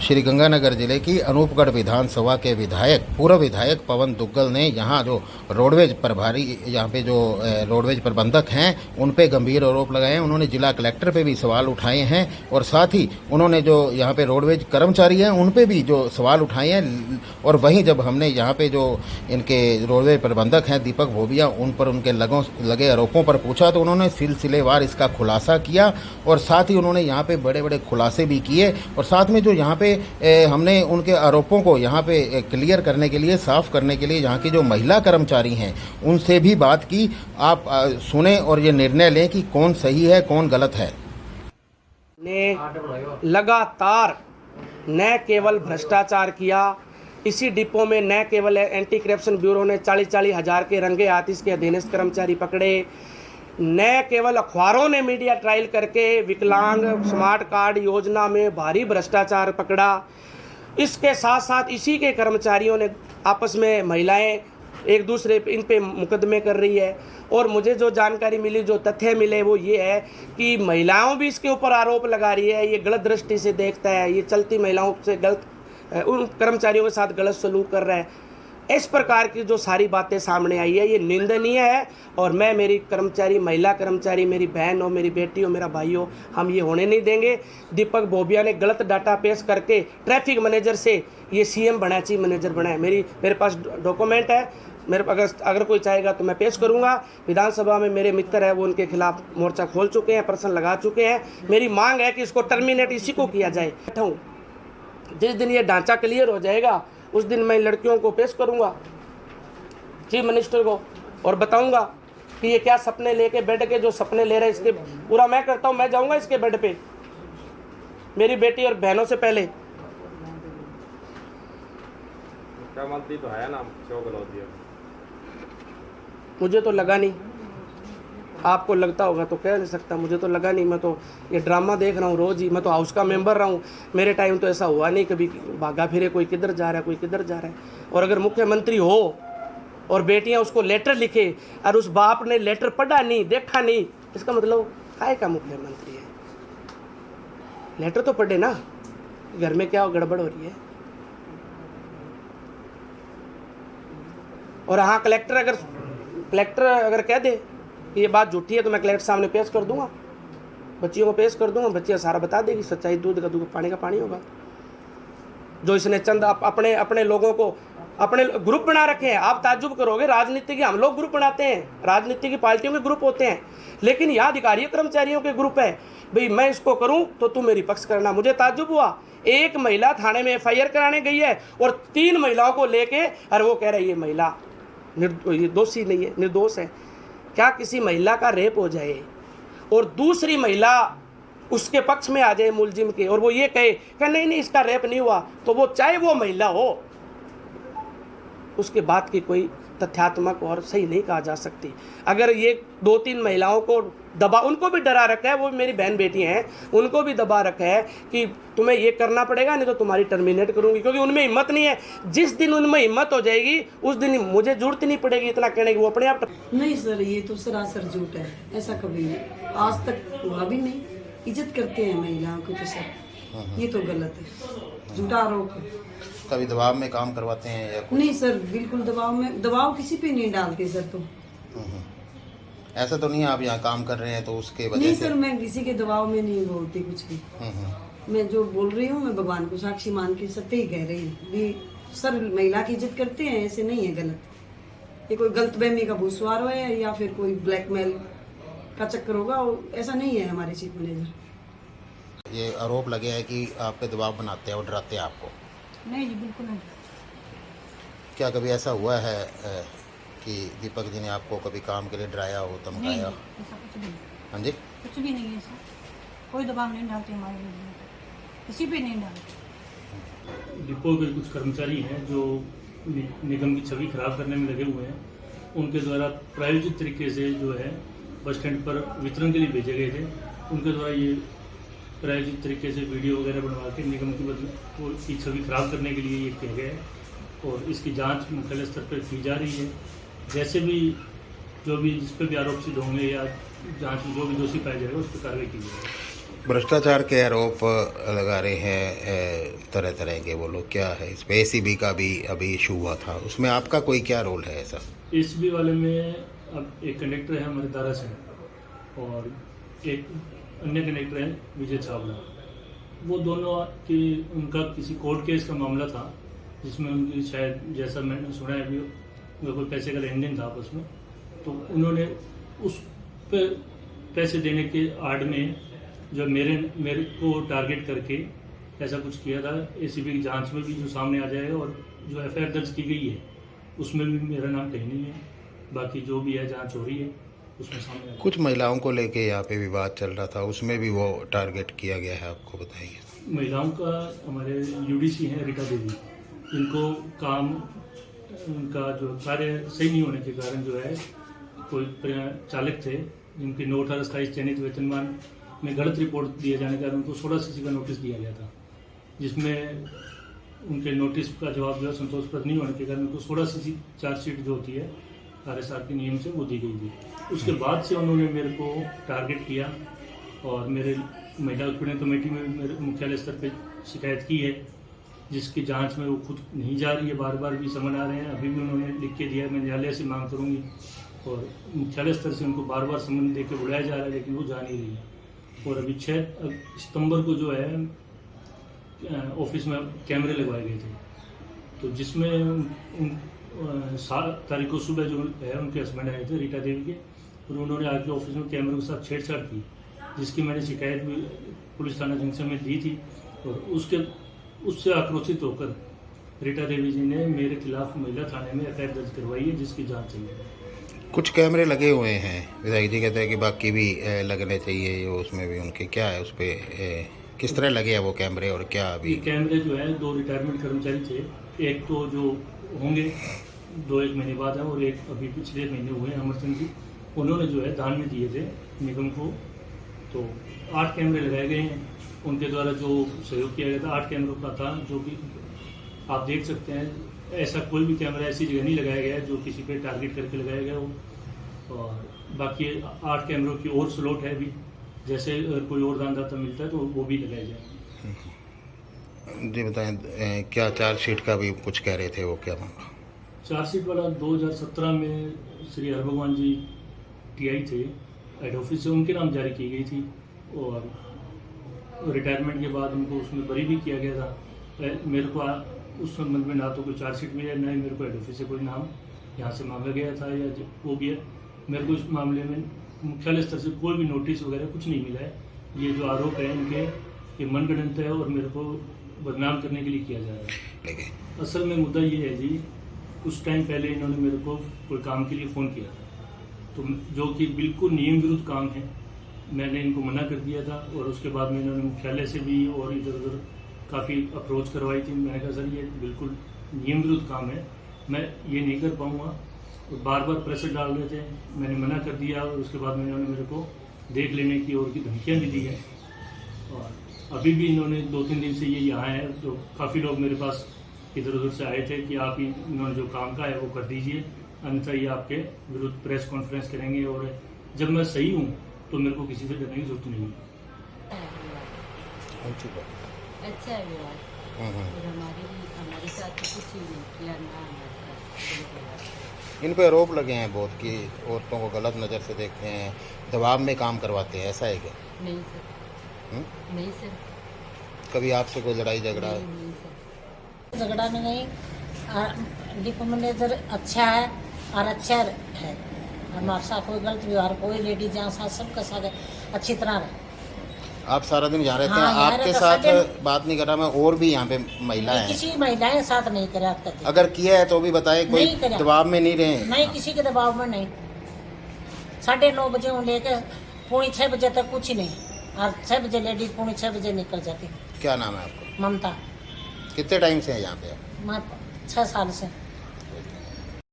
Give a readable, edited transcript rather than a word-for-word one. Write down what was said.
श्रीगंगानगर जिले की अनूपगढ़ विधानसभा के विधायक पूर्व विधायक पवन दुग्गल ने यहाँ जो रोडवेज प्रभारी यहाँ पे जो रोडवेज प्रबंधक हैं उन पे गंभीर आरोप लगाए हैं। उन्होंने जिला कलेक्टर पे भी सवाल उठाए हैं और साथ ही उन्होंने जो यहाँ पे रोडवेज कर्मचारी हैं उन पे भी जो सवाल उठाए हैं। और वहीं जब हमने यहाँ पे जो इनके रोडवेज प्रबंधक हैं दीपक भोबिया उन पर उनके लगे आरोपों पर पूछा तो उन्होंने सिलसिलेवार इसका खुलासा किया और साथ ही उन्होंने यहाँ पे बड़े बड़े खुलासे भी किए। और साथ में जो यहाँ पे हमने उनके आरोपों को यहाँ पे क्लियर करने के लिए, साफ करने के लिए यहाँ की जो महिला कर्मचारी हैं उनसे भी बात की। आप सुने और ये निर्णय लें कि कौन सही है कौन गलत है। ने लगातार न केवल भ्रष्टाचार किया, इसी डिपो में न केवल एंटी करप्शन ब्यूरो ने 40-40 हज़ार के रंगे हाथ इसके अधीनस्थ कर्मचारी पकड़े, न केवल अखबारों ने मीडिया ट्रायल करके विकलांग स्मार्ट कार्ड योजना में भारी भ्रष्टाचार पकड़ा। इसके साथ साथ इसी के कर्मचारियों ने आपस में महिलाएं एक दूसरे पे इन पे मुकदमे कर रही है। और मुझे जो जानकारी मिली, जो तथ्य मिले वो ये है कि महिलाओं भी इसके ऊपर आरोप लगा रही है, ये गलत दृष्टि से देखता है, ये चलती महिलाओं से गलत, उन कर्मचारियों के साथ गलत सलूक कर रहा है। इस प्रकार की जो सारी बातें सामने आई है ये निंदनीय है। और मैं, मेरी कर्मचारी, महिला कर्मचारी, मेरी बहन हो, मेरी बेटी हो, मेरा भाई हो, हम ये होने नहीं देंगे। दीपक भोबिया ने गलत डाटा पेश करके ट्रैफिक मैनेजर से ये सीएम बना, चीफ मैनेजर बना है। मेरे पास डॉक्यूमेंट है, मेरे अगर कोई चाहेगा तो मैं पेश करूंगा। विधानसभा में मेरे मित्र है वो उनके खिलाफ मोर्चा खोल चुके हैं, प्रश्न लगा चुके हैं। मेरी मांग है कि इसको टर्मिनेट इसी को किया जाए। जिस दिन ये ढांचा क्लियर हो जाएगा उस दिन मैं लड़कियों को पेश करूंगा चीफ मिनिस्टर को और बताऊंगा कि ये क्या सपने लेके बेड के जो सपने ले रहे हैं इसके पूरा मैं करता हूं। मैं जाऊंगा इसके बेड पे मेरी बेटी और बहनों से पहले। तो है ना, मुझे तो लगा नहीं, आपको लगता होगा तो कह नहीं सकता, मुझे तो लगा नहीं। मैं तो ये ड्रामा देख रहा हूँ रोज़ ही। मैं तो हाउस का मेंबर रहा हूँ, मेरे टाइम तो ऐसा हुआ नहीं कभी भागा फिरे कोई किधर जा रहा है कोई किधर जा रहा है। और अगर मुख्यमंत्री हो और बेटियाँ उसको लेटर लिखे और उस बाप ने लेटर पढ़ा नहीं, देखा नहीं, इसका मतलब काय का मुख्यमंत्री है। लेटर तो पढ़े ना, घर में क्या गड़बड़ हो रही है। और हाँ, कलेक्टर अगर कह दे ये बात झूठी है तो मैं कलेक्टर सामने पेश कर दूंगा, बच्चियों को पेश कर दूंगा, बच्चियां सारा बता देगी। सच्चाई दूध का दूध, पानी का पानी होगा। जो इसने चंद अपने लोगों को अपने ग्रुप बना रखे हैं। आप ताज्जुब करोगे, राजनीति के हम लोग ग्रुप बनाते हैं, राजनीति की पार्टियों के ग्रुप होते हैं, लेकिन यहाँ अधिकारियों कर्मचारियों के ग्रुप है। भाई मैं इसको करूँ तो तुम मेरी पक्ष करना। मुझे ताज्जुब हुआ, एक महिला थाने में FIR कराने गई है और 3 महिलाओं को लेके और वो कह रही है महिला ये दोषी नहीं है, निर्दोष है। क्या किसी महिला का रेप हो जाए और दूसरी महिला उसके पक्ष में आ जाए मुलजिम के और वो ये कहे कि नहीं इसका रेप नहीं हुआ, तो वो चाहे वो महिला हो उसके बात की कोई तथ्यात्मक और सही नहीं कहा जा सकती। अगर ये 2-3 महिलाओं को दबा, उनको भी डरा रखा है, वो मेरी बहन बेटी हैं, उनको भी दबा रखा है कि तुम्हें ये करना पड़ेगा नहीं तो तुम्हारी टर्मिनेट करूंगी, क्योंकि उनमें हिम्मत नहीं है। जिस दिन उनमें हिम्मत हो जाएगी उस दिन मुझे जरूरत नहीं पड़ेगी इतना कहने की, वो अपने आप। नहीं सर, ये तो सरासर झूठ है, ऐसा कभी नहीं, आज तक हुआ भी नहीं। इज्जत करते हैं महिलाओं की तो सर, ये तो गलत है, झूठा आरोप है। कभी दबाव में काम करवाते हैं या कुछ? नहीं सर, बिल्कुल दबाव किसी पे नहीं डालते सर। तो ऐसा तो नहीं है आप यहाँ काम कर रहे हैं तो उसके वजह नहीं से? सर, मैं किसी के दबाव में नहीं बोलती कुछ भी। मैं जो बोल रही हूँ मैं भगवान को साक्षी मान के सत्य ही कह रही हूँ। सर महिला की इज्जत करते हैं, ऐसे नहीं है गलत। ये कोई गलतफहमी का भूसवार है या फिर कोई ब्लैकमेल का चक्कर होगा, ऐसा नहीं है हमारे चीफ मैनेजर। ये आरोप लगे है कि आप पे दबाव बनाते हैं और डराते हैं आपको? नहीं जी, बिल्कुल नहीं। क्या कभी ऐसा हुआ है कि दीपक जी ने आपको कभी काम के लिए डराया हो, धमकाया? ऐसा कुछ भी नहीं। हाँ जी, कुछ भी नहीं है ऐसा, कोई दबाव नहीं डालते हमारे लिए, किसी पे नहीं डालते। डिपो के कुछ कर्मचारी हैं जो निगम की छवि खराब करने में लगे हुए हैं, उनके द्वारा प्रायोजित तरीके से जो है बस स्टैंड पर वितरण के लिए भेजे गए थे। उनके द्वारा ये प्रायोजित तरीके से वीडियो वगैरह बनवा के निगम की छवि खराब करने के लिए ये किया गया है और इसकी जांच मुख्यालय स्तर पर की जा रही है। जैसे भी जो भी जिस पर भी आरोप सिद्ध होंगे या जांच में जो भी दोषी पाया जाएगा उस पर कार्रवाई की जाएगी। भ्रष्टाचार के आरोप लगा रहे हैं तरह तरह के, वो लोग क्या है इस पे? एसीबी का भी अभी इशू हुआ था, उसमें आपका कोई क्या रोल है ऐसा? एसीबी वाले में अब एक कंडक्टर है हमारे दारा सिंह और एक अन्य कंडक्टर है विजय चावला। वो दोनों की उनका किसी कोर्ट केस का मामला था जिसमें उनकी शायद, जैसा मैंने सुना है, अभी उनका कोई पैसे का लेन देन था आपस में, तो उन्होंने उस पे पैसे देने के आड़ में जो मेरे को टारगेट करके ऐसा कुछ किया था। एसीबी की जांच में भी जो सामने आ जाएगा और जो एफआईआर दर्ज की गई है उसमें भी मेरा नाम कहीं नहीं है। बाकी जो भी है जांच हो रही है उसमें सामने आ कुछ महिलाओं को लेके यहाँ पे विवाद चल रहा था, उसमें भी वो टारगेट किया गया है, आपको बताइए। महिलाओं का हमारे यूडीसी हैं रीटा देवी, इनको काम, उनका जो कार्य सही नहीं होने के कारण जो है कोई चालक थे जिनके 9/18/27 चयनित वेतनमान में गलत रिपोर्ट दिए जाने के कारण उनको 16 सीसी का नोटिस दिया गया था, जिसमें उनके नोटिस का जवाब जो है संतोषप्रद नहीं होने के कारण उनको 16 सीसी चार्जशीट जो होती है RSR के नियम से वो दी गई थी। उसके बाद से उन्होंने मेरे को टारगेट किया और मेरे महिला उत्पीड़न कमेटी में मेरे मुख्यालय स्तर पर शिकायत की है, जिसकी जांच में वो खुद नहीं जा रही है। बार बार भी समन आ रहे हैं, अभी भी उन्होंने लिख के दिया है, मैं न्यायालय से मांग करूँगी और मुख्यालय स्तर से उनको बार बार समन दे के बुलाया जा रहा है, लेकिन वो जा नहीं रही है। और अभी 6 सितंबर को जो है ऑफिस में कैमरे लगवाए गए थे, तो जिसमें 7 तारीख को सुबह जो है उनके हस्बैंड आए थे रीटा देवी के, और उन्होंने आके ऑफिस में कैमरों के साथ छेड़छाड़ की, जिसकी मैंने शिकायत भी पुलिस थाना जंक्शन में दी थी। और उससे आक्रोशित होकर रीटा देवी जी ने मेरे खिलाफ महिला थाने में एफआईआर दर्ज करवाई है, जिसकी जाँच चल रही है। कुछ कैमरे लगे हुए हैं, विधायक जी कहते हैं कि बाकी भी लगने चाहिए, उसमें भी उनके क्या है, उस पर किस तरह लगे हैं वो कैमरे और क्या अभी? ये कैमरे जो है 2 रिटायरमेंट कर्मचारी थे, एक तो जो होंगे 2-1 महीने बाद है और एक अभी पिछले महीने हुए हैं अमरचंद जी, उन्होंने जो है दान में दिए थे निगम को। तो 8 कैमरे लगाए गए हैं, उनके द्वारा जो सहयोग किया गया था 8 कैमरों का था, जो कि आप देख सकते हैं ऐसा कोई भी कैमरा ऐसी जगह नहीं लगाया गया है जो किसी पे टारगेट करके लगाया गया हो। और बाकी 8 कैमरों की और स्लॉट है भी, जैसे अगर कोई और दानदाता मिलता है तो वो भी लगाया जाए। जी बताएं, क्या चार्जशीट का भी कुछ कह रहे थे, वो क्या मामला? चार्जशीट वाला 2017 में श्री हरभगवान जी TI थे हेड ऑफिस से, उनके नाम जारी की गई थी और रिटायरमेंट के बाद उनको उसमें बरी भी किया गया था। मेरे को उस संबंध में ना तो कोई चार्जशीट मिला, ना ही मेरे को हेड ऑफिस से कोई नाम यहाँ से मांगा गया था या वो भी है। मेरे को इस मामले में मुख्यालय स्तर से कोई भी नोटिस वगैरह कुछ नहीं मिला है। ये जो आरोप है इनके, ये मनगढ़ंत है और मेरे को बदनाम करने के लिए किया जा रहा है। असल में मुद्दा ये है जी, कुछ टाइम पहले इन्होंने मेरे को कोई काम के लिए फ़ोन किया था, तो जो कि बिल्कुल नियम विरुद्ध काम है, मैंने इनको मना कर दिया था। और उसके बाद में इन्होंने मुख्यालय से भी और इधर उधर काफ़ी अप्रोच करवाई थी। मैंने कहा सर ये बिल्कुल नियम विरुद्ध काम है, मैं ये नहीं कर पाऊँगा। और बार बार प्रेशर डाल रहे थे, मैंने मना कर दिया और उसके बाद में इन्होंने मेरे को देख लेने की और की धमकियाँ भी दी हैं। और अभी भी इन्होंने 2-3 दिन से ये यहाँ है, तो काफ़ी लोग मेरे पास इधर उधर से आए थे कि आप ही इन्होंने जो काम का है वो कर दीजिए, अन्यथा ये आपके विरुद्ध प्रेस कॉन्फ्रेंस करेंगे। और जब मैं सही हूँ तो मेरे को किसी से डरने की जरूरत नहीं है। अच्छा है व्यवहार, और हमारे साथ तो कुछ ही नहीं किया ना हमारे साथ। इन पे आरोप लगे हैं बहुत कि औरतों को गलत नज़र से देखते हैं, दबाव में काम करवाते हैं, ऐसा है क्या? नहीं सर, नहीं सर, कभी आपसे कोई लड़ाई झगड़ा? नहीं सर, झगड़ा में नहीं। डिपो मैनेजर अच्छा है और अच्छा है, हमारे साथ कोई गलत व्यवहार, कोई लेडीज यहाँ साथ सबके साथ अच्छी तरह रहे। आप सारा दिन यहाँ रहते हैं, हाँ, यहाँ आपके रहते साथ हैं। बात नहीं कर रहा मैं, और भी यहाँ पे महिलाएं हैं, किसी महिलाएं साथ नहीं करे अब तक। अगर किया है तो भी बताएं, कोई नहीं करा। दबाव में नहीं रहे? नहीं, किसी के दबाव में नहीं। 9:30 बजे हूँ लेके 6:45 बजे तक कुछ ही नहीं, और 6 बजे लेडीज 6:45 बजे निकल जाती। क्या नाम है आपका? ममता। कितने टाइम से है यहाँ पे? मैं 6 साल से।